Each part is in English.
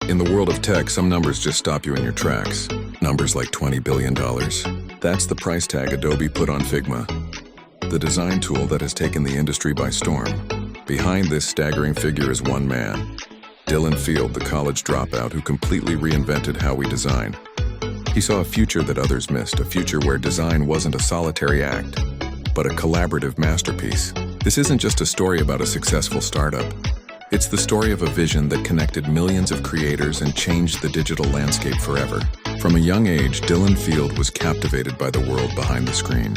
In the world of tech, some numbers just stop you in your tracks. Numbers like $20 billion. That's the price tag Adobe put on Figma, the design tool that has taken the industry by storm. Behind this staggering figure is one man, Dylan Field, the college dropout who completely reinvented how we design. He saw a future that others missed, a future where design wasn't a solitary act, but a collaborative masterpiece. This isn't just a story about a successful startup. It's the story of a vision that connected millions of creators and changed the digital landscape forever. From a young age, Dylan Field was captivated by the world behind the screen.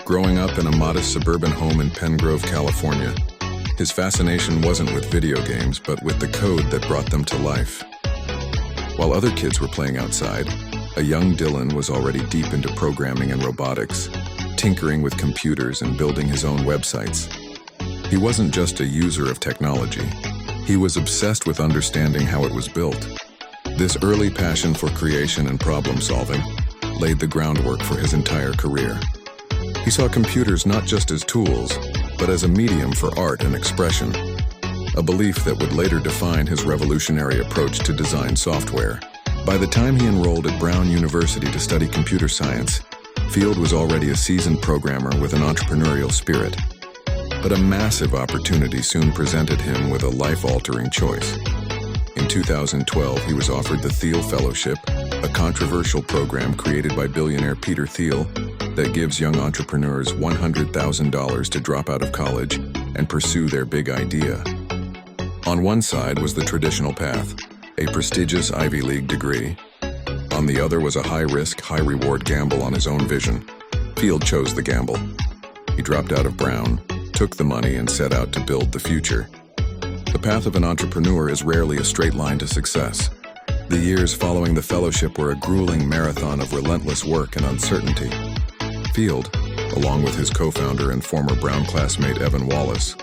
Growing up in a modest suburban home in Pen Grove, California, his fascination wasn't with video games, but with the code that brought them to life. While other kids were playing outside, a young Dylan was already deep into programming and robotics, tinkering with computers and building his own websites. He wasn't just a user of technology. He was obsessed with understanding how it was built. This early passion for creation and problem solving laid the groundwork for his entire career. He saw computers not just as tools, but as a medium for art and expression, a belief that would later define his revolutionary approach to design software. By the time he enrolled at Brown University to study computer science, Field was already a seasoned programmer with an entrepreneurial spirit. But a massive opportunity soon presented him with a life-altering choice. In 2012, he was offered the Thiel Fellowship, a controversial program created by billionaire Peter Thiel that gives young entrepreneurs $100,000 to drop out of college and pursue their big idea. On one side was the traditional path, a prestigious Ivy League degree. On the other was a high-risk, high-reward gamble on his own vision. Field chose the gamble. He dropped out of Brown, took the money, and set out to build the future. The path of an entrepreneur is rarely a straight line to success. The years following the fellowship were a grueling marathon of relentless work and uncertainty. Field, along with his co-founder and former Brown classmate Evan Wallace,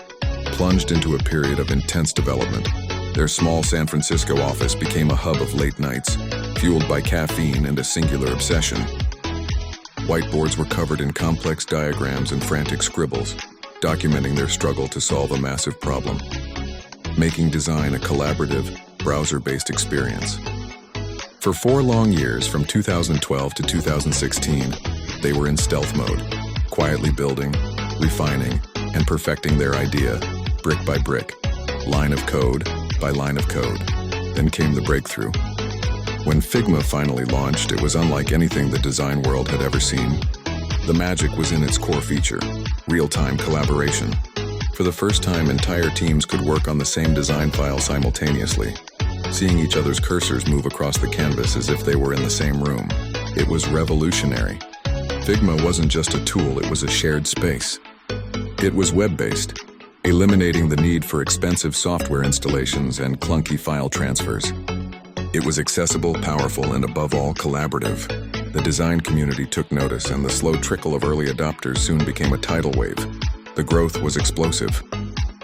plunged into a period of intense development. Their small San Francisco office became a hub of late nights, fueled by caffeine and a singular obsession. Whiteboards were covered in complex diagrams and frantic scribbles, documenting their struggle to solve a massive problem, making design a collaborative, browser-based experience. For 4 long years, from 2012 to 2016, they were in stealth mode, quietly building, refining, and perfecting their idea, brick by brick, line of code by line of code. Then came the breakthrough. When Figma finally launched, it was unlike anything the design world had ever seen. The magic was in its core feature, real-time collaboration. For the first time, entire teams could work on the same design file simultaneously, seeing each other's cursors move across the canvas as if they were in the same room. It was revolutionary. Figma wasn't just a tool, it was a shared space. It was web-based, eliminating the need for expensive software installations and clunky file transfers. It was accessible, powerful, and above all, collaborative. The design community took notice, and the slow trickle of early adopters soon became a tidal wave. The growth was explosive.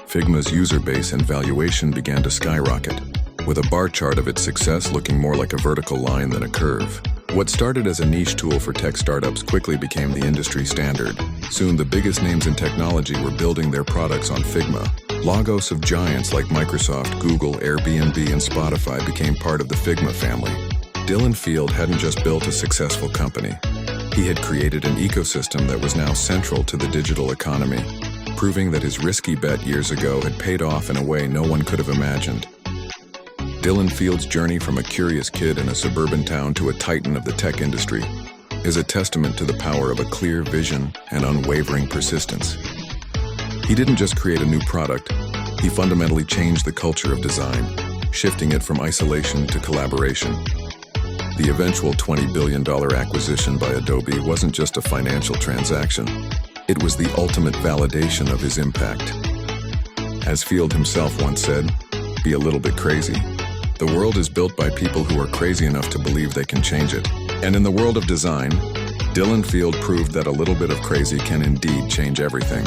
Figma's user base and valuation began to skyrocket, with a bar chart of its success looking more like a vertical line than a curve. What started as a niche tool for tech startups quickly became the industry standard. Soon, the biggest names in technology were building their products on Figma. Logos of giants like Microsoft, Google, Airbnb, and Spotify became part of the Figma family. Dylan Field hadn't just built a successful company. He had created an ecosystem that was now central to the digital economy, proving that his risky bet years ago had paid off in a way no one could have imagined. Dylan Field's journey from a curious kid in a suburban town to a titan of the tech industry is a testament to the power of a clear vision and unwavering persistence. He didn't just create a new product, he fundamentally changed the culture of design, shifting it from isolation to collaboration. The eventual $20 billion acquisition by Adobe wasn't just a financial transaction. It was the ultimate validation of his impact. As Field himself once said, "Be a little bit crazy. The world is built by people who are crazy enough to believe they can change it." And in the world of design, Dylan Field proved that a little bit of crazy can indeed change everything.